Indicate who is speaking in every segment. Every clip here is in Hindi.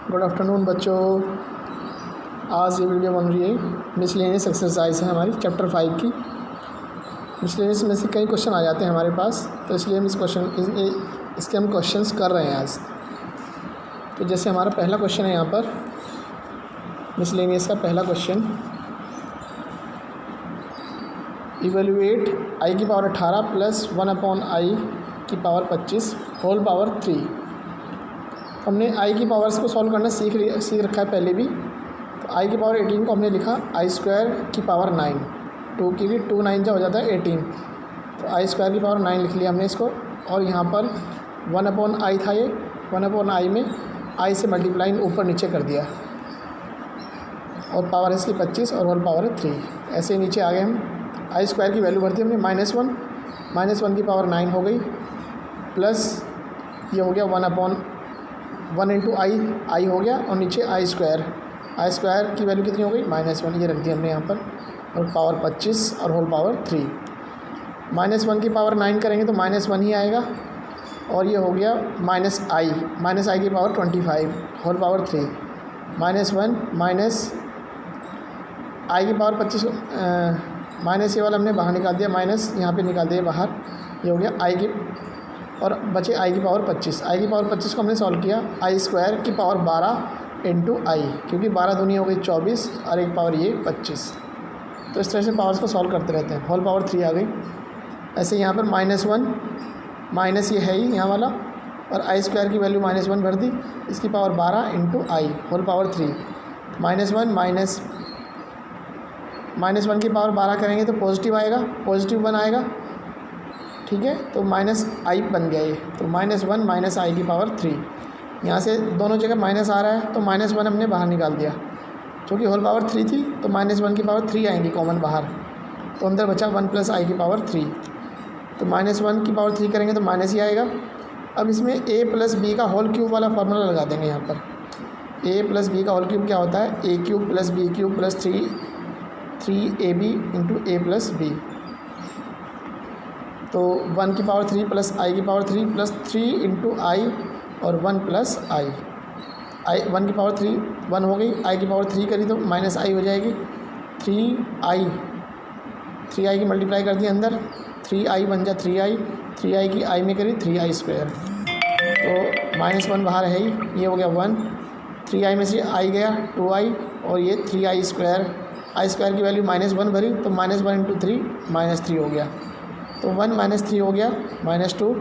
Speaker 1: गुड आफ्टरनून बच्चों। आज ये वीडियो बन रही है मिसलेनियस एक्सरसाइज है हमारी चैप्टर 5 की। मिसलेनियस में से कई क्वेश्चन आ जाते हैं हमारे पास, तो इसलिए हम इसके हम क्वेश्चंस कर रहे हैं आज। तो जैसे हमारा पहला क्वेश्चन है यहाँ पर मिसलेनियस का पहला क्वेश्चन, इवेल्युएट आई की पावर 18 प्लस 1/i की पावर 25 होल पावर 3। हमने आई की पावर्स को सॉल्व करना सीख रखा है पहले भी। तो आई की पावर 18 को हमने लिखा आई स्क्वायर की पावर 9, 2 की 2 9 जो हो जाता है 18, तो आई स्क्वायर की पावर 9 लिख लिया हमने इसको। और यहाँ पर 1/i था, ये 1/i में आई से मल्टीप्लाइन ऊपर नीचे कर दिया और पावर है इसकी 25 और होल पावर है 3। ऐसे ही नीचे आ गए हम, आई स्क्वायर की वैल्यू भर दी हमने -1 की पावर 9 हो गई, प्लस ये हो गया 1 इंटू आई हो गया, और नीचे आई स्क्वायर की वैल्यू कितनी हो गई -1, ये रख दी हमने यहाँ पर, और पावर 25 और होल पावर 3। -1 की पावर 9 करेंगे तो -1 ही आएगा, और ये हो गया -i की पावर 25 होल पावर 3, -1 माइनस आई की पावर 25 माइनस ये वाला हमने बाहर निकाल दिया, माइनस यहाँ पे निकाल दिया बाहर, ये हो गया आई की, और बचे आई की पावर 25। आई की पावर 25 को हमने सॉल्व किया, आई स्क्वायर की पावर 12 इंटू आई, क्योंकि 12 दूनी हो गई 24 और एक पावर ये 25। तो इस तरह से पावर्स को सॉल्व करते रहते हैं। होल पावर 3 आ गई। ऐसे यहाँ पर -1 माइनस ये है ही यहाँ वाला, और आई स्क्वायर की वैल्यू -1 भर दी, इसकी पावर 12 इंटू आई होल पावर 3। -1 की पावर 12 करेंगे तो पॉजिटिव आएगा, +1 आएगा, ठीक है। तो -i बन गया ये, तो -1 माइनस आई की पावर 3। यहाँ से दोनों जगह माइनस आ रहा है, तो -1 हमने बाहर निकाल दिया, क्योंकि होल पावर 3 थी, तो -1 की पावर 3 आएंगी कॉमन बाहर, तो अंदर बचा 1 + i की पावर 3। तो -1 की पावर 3 करेंगे तो माइनस ही आएगा। अब इसमें a + b का होल क्यूब वाला फार्मूला लगा देंगे यहाँ पर। a + b का होल क्यूब क्या होता है, a³ + b³ + 3ab into a + b। तो 1 की पावर 3 प्लस आई की पावर 3 प्लस 3 इंटू आई और 1 + i। 1 की पावर 3 1 हो गई, आई की पावर 3 करी तो -i हो जाएगी, 3i की मल्टीप्लाई कर दी अंदर, 3i बन जाए 3i की आई में करी 3i स्क्वायर, तो -1 बाहर है ही, ये हो गया 1, 3i में से i गया 2i, और ये 3i स्क्वायर, आई स्क्वायर की वैल्यू -1 भरी, तो -1 इंटू 3 -3 हो गया, तो 1 - 3 हो गया -2,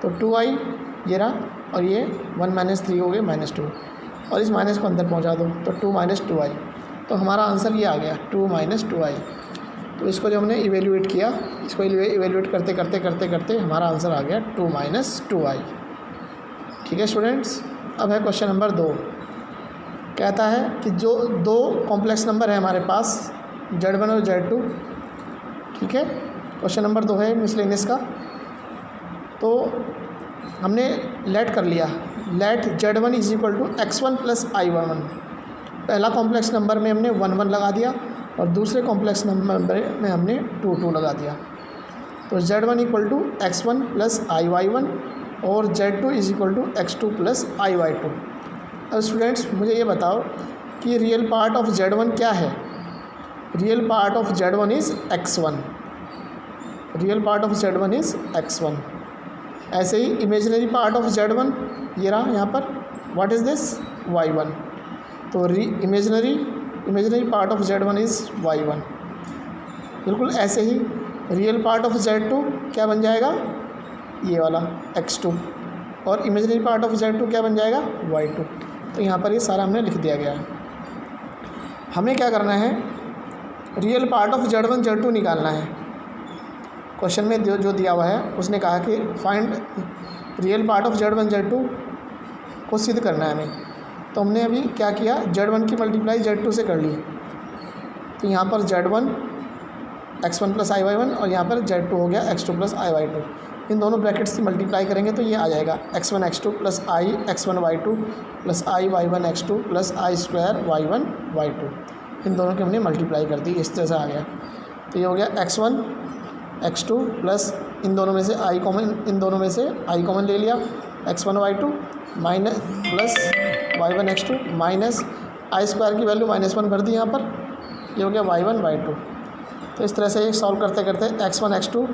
Speaker 1: तो 2i ये रहा, और ये 1 - 3 हो गए -2, और इस माइनस को अंदर पहुंचा दो, तो 2 - 2i। तो हमारा आंसर ये आ गया 2 - 2i। तो इसको जो हमने इवेल्युएट किया, इसको इवेल्युएट करते हमारा आंसर आ गया 2 - 2i। ठीक है स्टूडेंट्स। अब है क्वेश्चन नंबर 2। कहता है कि जो 2 कॉम्प्लेक्स नंबर है हमारे पास Z1 और Z2, ठीक है। क्वेश्चन नंबर 2 है मिसलेनियस का। तो हमने लेट कर लिया, लेट Z1 = x1 + i11। पहला कॉम्प्लेक्स नंबर में हमने 1 1 लगा दिया, और दूसरे कॉम्प्लेक्स नंबर में हमने 2 2 लगा दिया। तो Z1 = x1 + i y1 और Z2 = x2 + i y2। अब स्टूडेंट्स मुझे ये बताओ कि रियल पार्ट ऑफ Z1 क्या है। Real part of Z1 is x1, real part of Z1 is x1। ऐसे ही इमेजिनरी पार्ट ऑफ Z1 ये रहा यहाँ पर, व्हाट इज़ दिस, y1। तो imaginary part of Z1 is y1। बिल्कुल ऐसे ही रियल पार्ट ऑफ Z2 क्या बन जाएगा, ये वाला x2, और इमेजिनरी पार्ट ऑफ Z2 क्या बन जाएगा, y2। तो यहाँ पर ये सारा हमने लिख दिया गया है। हमें क्या करना है, real part of Z1 Z2 निकालना है। क्वेश्चन में जो दिया हुआ है उसने कहा कि find real part of Z1 Z2 को सिद्ध करना है हमें। तो हमने अभी क्या किया, Z1 की मल्टीप्लाई Z2 से कर ली। तो यहाँ पर Z1 x1 + i y1, और यहाँ पर Z2 हो गया x2 + i y2। इन दोनों ब्रैकेट्स की मल्टीप्लाई करेंगे तो ये आ जाएगा x1 x2 + i x1 y2 + i y1 x2 + i² y1 y2। इन दोनों की हमने मल्टीप्लाई कर दी, इस तरह से आ गया। तो ये हो गया x1 x2 प्लस इन दोनों में से i कॉमन ले लिया, x1 y2 minus plus y1 x2 minus i square की वैल्यू -1 भर दी यहाँ पर, ये हो गया y1 y2। तो इस तरह से ये सॉल्व करते करते x1 x2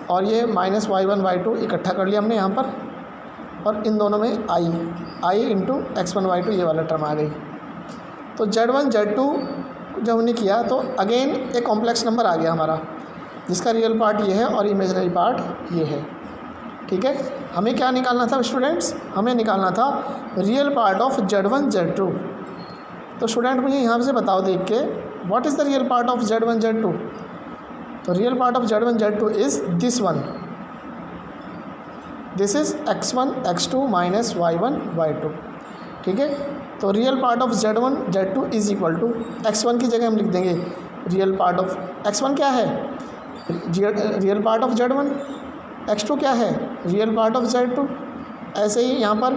Speaker 1: और ये माइनस y1 y2 इकट्ठा कर लिया हमने यहाँ पर, और इन दोनों में i इंटू x1 y2 ये वाला टर्म आ गई। तो z1 z2 जब हमने किया तो अगेन एक कॉम्प्लेक्स नंबर आ गया हमारा, जिसका रियल पार्ट ये है और इमेजिनरी पार्ट ये है। ठीक है, हमें क्या निकालना था स्टूडेंट्स? हमें निकालना था real part of z1 z2। तो स्टूडेंट मुझे यहाँ से बताओ देख के, what is the real part of z1 z2? तो real part of z1 z2 is this one, this is x1 x2 minus y1 y2। ठीक है, तो real part of z1 z2 is equal to x1 की जगह हम लिख देंगे रियल पार्ट ऑफ x1 क्या है, real part of z1, x2 क्या है, रियल पार्ट ऑफ z2। ऐसे ही यहाँ पर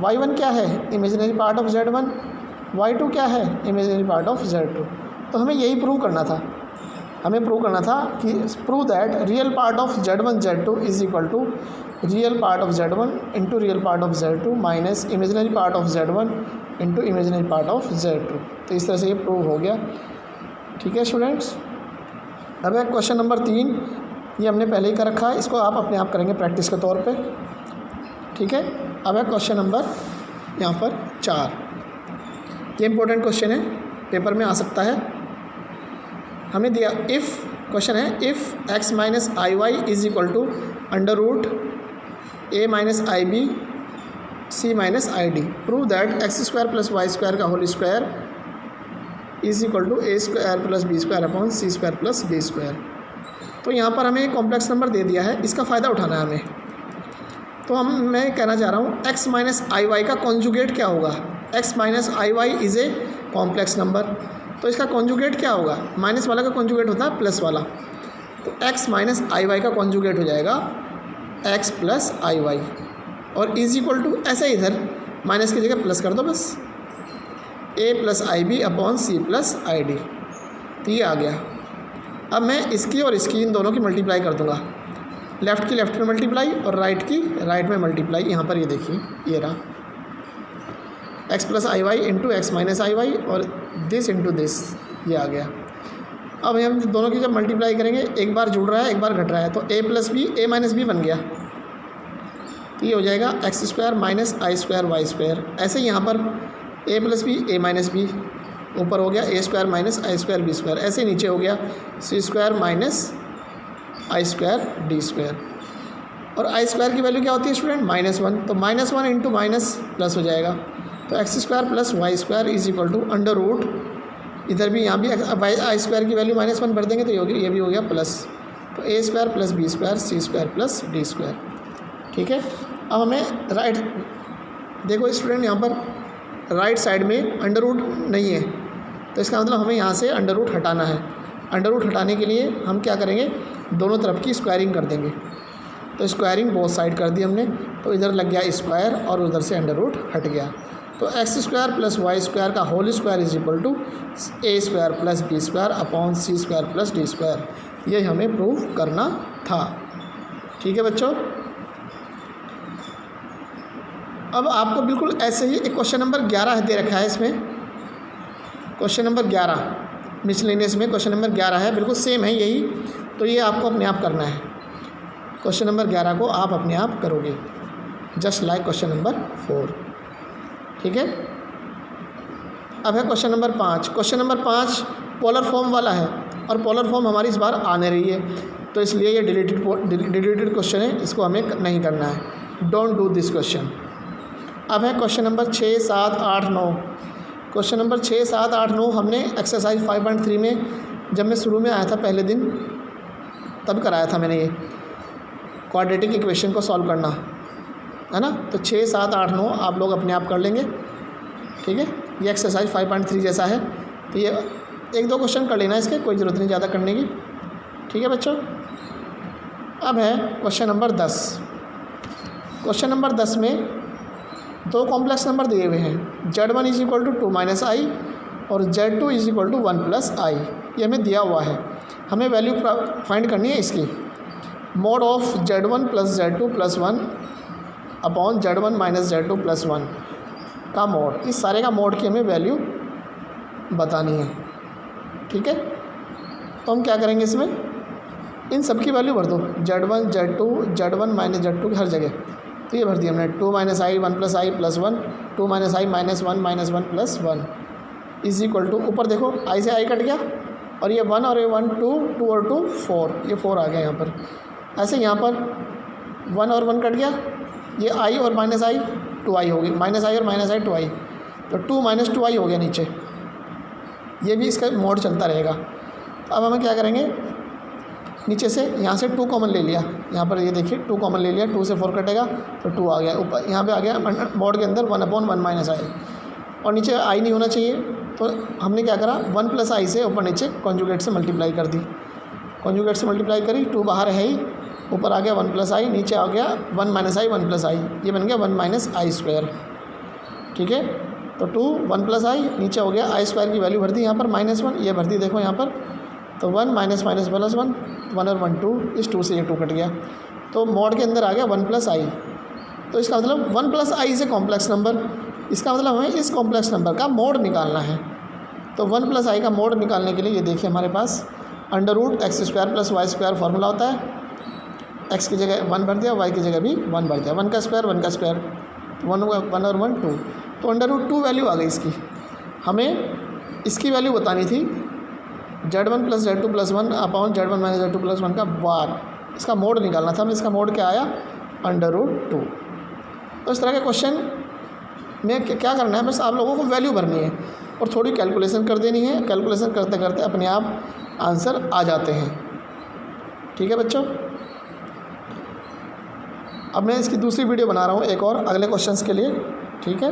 Speaker 1: y1 क्या है, imaginary part of z1, y2 क्या है, इमेजिनरी पार्ट ऑफ z2। तो हमें यही प्रूव करना था, हमें प्रूव करना था कि prove that real part of z1 z2 is equal to real part of z1 into real part of z2 minus imaginary part of z1 into imaginary part of z2। तो इस तरह से ये प्रूव हो गया। ठीक है स्टूडेंट्स, अब है क्वेश्चन नंबर 3, ये हमने पहले ही कर रखा है, इसको आप अपने आप करेंगे प्रैक्टिस के तौर पे। ठीक है, अब है क्वेश्चन नंबर यहाँ पर 4, ये इंपॉर्टेंट क्वेश्चन है, पेपर में आ सकता है। हमें दिया इफ़, क्वेश्चन है if x minus i y is equal to under root a minus i b c minus i d, prove that x square plus y square का whole square is equal to a square plus b square upon c square plus d square. तो यहाँ पर हमें कॉम्प्लेक्स नंबर दे दिया है, इसका फ़ायदा उठाना है हमें। तो मैं कहना चाह रहा हूँ x माइनस आई वाई का कॉन्जुगेट क्या होगा। x minus i y is a complex number, तो इसका कॉन्जुगेट क्या होगा, माइनस वाला का कॉन्जुगेट होता है प्लस वाला, तो x माइनस आई वाई का कॉन्जुगेट हो जाएगा x प्लस आई वाई, और इज इक्वल टू ऐसे इधर माइनस की जगह प्लस कर दो बस, a plus i b upon c plus i d. तो ये आ गया। अब मैं इसकी और इसकी इन दोनों की मल्टीप्लाई कर दूंगा, लेफ़्ट की लेफ़्ट में मल्टीप्लाई और राइट की राइट में मल्टीप्लाई। यहाँ पर ये देखिए, ये रहा x plus I Y into x minus i Y और दिस इंटू दिस, ये आ गया। अब हम दोनों की जब मल्टीप्लाई करेंगे, एक बार जुड़ रहा है एक बार घट रहा है, तो a plus b a minus b बन गया, तो ये हो जाएगा x square minus i square y square. ऐसे ही यहाँ पर a plus b a minus b, ऊपर हो गया a square minus i square b square, ऐसे नीचे हो गया c square minus i square d square. और आई स्क्वायर की वैल्यू क्या होती है स्टूडेंट, -1, तो -1 इंटू माइनस प्लस हो जाएगा, तो x square plus y square is equal to under root, इधर भी यहाँ भी आई स्क्वायर की वैल्यू -1 भर देंगे तो ये भी हो गया प्लस, तो ए स्क्वायर प्लस बी स्क्वायर सी स्क्वायर प्लस डी स्क्वायर। ठीक है, अब हमें राइट देखो स्टूडेंट, यहाँ पर राइट साइड में अंडर रूट नहीं है, तो इसका मतलब हमें यहाँ से अंडर रूट हटाना है। अंडर रूट हटाने के लिए हम क्या करेंगे, दोनों तरफ की स्क्वायरिंग कर देंगे। तो स्क्वायरिंग बोथ साइड कर दी हमने, तो इधर लग गया स्क्वायर और उधर से अंडर रूट हट गया, तो x square plus y square का whole square is equal to a square plus b square upon c square plus d square. ये हमें प्रूव करना था। ठीक है बच्चों, अब आपको बिल्कुल ऐसे ही एक क्वेश्चन नंबर 11 दे रखा है, इसमें क्वेश्चन नंबर 11 मिसलेनियस में क्वेश्चन नंबर 11 है, बिल्कुल सेम है यही, तो ये आपको अपने आप करना है। क्वेश्चन नंबर 11 को आप अपने आप करोगे, जस्ट लाइक क्वेश्चन नंबर 4। ठीक है, अब है question number 5। Question number 5 polar form वाला है, और पोलर फॉर्म हमारी इस बार आने रही है, तो इसलिए ये डिलीटेड क्वेश्चन है, इसको हमें नहीं करना है, डोंट डू दिस क्वेश्चन। अब है क्वेश्चन नंबर 6, 7, 8, 9। क्वेश्चन नंबर 6, 7, 8, 9 हमने एक्सरसाइज 5.3 में जब मैं शुरू में आया था पहले दिन, तब कराया था मैंने ये क्वाड्रेटिक इक्वेशन को सॉल्व करना, है ना। तो 6, 7, 8, 9 आप लोग अपने आप कर लेंगे। ठीक है, ये एक्सरसाइज 5.3 जैसा है, तो ये 1-2 क्वेश्चन कर लेना, इसके कोई ज़रूरत नहीं ज़्यादा करने की। ठीक है बच्चों, अब है क्वेश्चन नंबर 10। क्वेश्चन नंबर 10 में 2 कॉम्प्लेक्स नंबर दिए हुए हैं, z1 is equal to 2 minus i और z2 is equal to 1 plus i, ये हमें दिया हुआ है। हमें वैल्यू फाइंड करनी है इसकी, mode of z1 plus z2 plus 1 upon z1 minus z2 plus 1। का मोड, इस सारे का मोड की हमें वैल्यू बतानी है। ठीक है, तो हम क्या करेंगे, इसमें इन सब की वैल्यू भर दो, Z1 Z2 Z1 minus Z2 की हर जगह। तो ये भर दिया हमने 2 minus i 1 plus i plus 1, 2 minus i minus 1 plus 1 is equal to, ऊपर देखो आई से आई कट गया और ये 1 और ये 1 2 2 और 2 4, ये 4 आ गया यहाँ पर। ऐसे यहाँ पर 1 और 1 कट गया, ये आई और माइनस आई 2i हो गई, माइनस आई और माइनस आई 2i, तो 2 माइनस 2i हो गया नीचे। ये भी इसका मोड चलता रहेगा। अब हमें क्या करेंगे, नीचे से यहाँ से 2 कॉमन ले लिया, यहाँ पर ये देखिए 2 कॉमन ले लिया, 2 से 4 कटेगा तो 2 आ गया, ऊपर यहाँ पे आ गया मोड के अंदर 1/1 माइनस आई, और नीचे आई नहीं होना चाहिए, तो हमने क्या करा 1 प्लस आई से ऊपर नीचे कॉन्जुगेट से मल्टीप्लाई कर दी, कॉन्जुगेट से मल्टीप्लाई करी, 2 बाहर है ही, ऊपर आ गया 1 प्लस आई, नीचे आ गया 1 माइनस आई 1 प्लस आई, ये बन गया 1 माइनस आई स्क्वायर। ठीक है, तो 2 1 प्लस आई, नीचे हो गया आई स्क्वायर की वैल्यू भर दी यहाँ पर -1, ये भर दी देखो यहाँ पर, तो 1 माइनस माइनस प्लस 1 1 और 1 2, इस 2 से ये 2 कट गया, तो मोड के अंदर आ गया 1 प्लस आई। तो इसका मतलब 1 प्लस आई से कॉम्प्लेक्स नंबर, इसका मतलब हमें इस कॉम्प्लेक्स नंबर का मोड निकालना है। तो 1 प्लस आई का मोड निकालने के लिए ये देखिए हमारे पास √x² plus y square formula होता है, x की जगह 1 भर दिया, y की जगह भी 1 भर दिया, 1 का स्क्वायर 1 का स्क्वायर, 1 और 1 2, तो √2 वैल्यू आ गई इसकी। हमें इसकी वैल्यू बतानी थी Z1 plus Z2 plus 1 upon Z1 minus Z2 plus 1 का बार, इसका मोड निकालना था हमें, इसका मोड क्या आया √2। तो इस तरह के क्वेश्चन में क्या करना है, बस आप लोगों को वैल्यू भरनी है और थोड़ी कैलकुलेशन कर देनी है, कैलकुलेशन करते करते अपने आप आंसर आ जाते हैं। ठीक है बच्चों, अब मैं इसकी दूसरी वीडियो बना रहा हूँ एक और अगले क्वेश्चंस के लिए। ठीक है।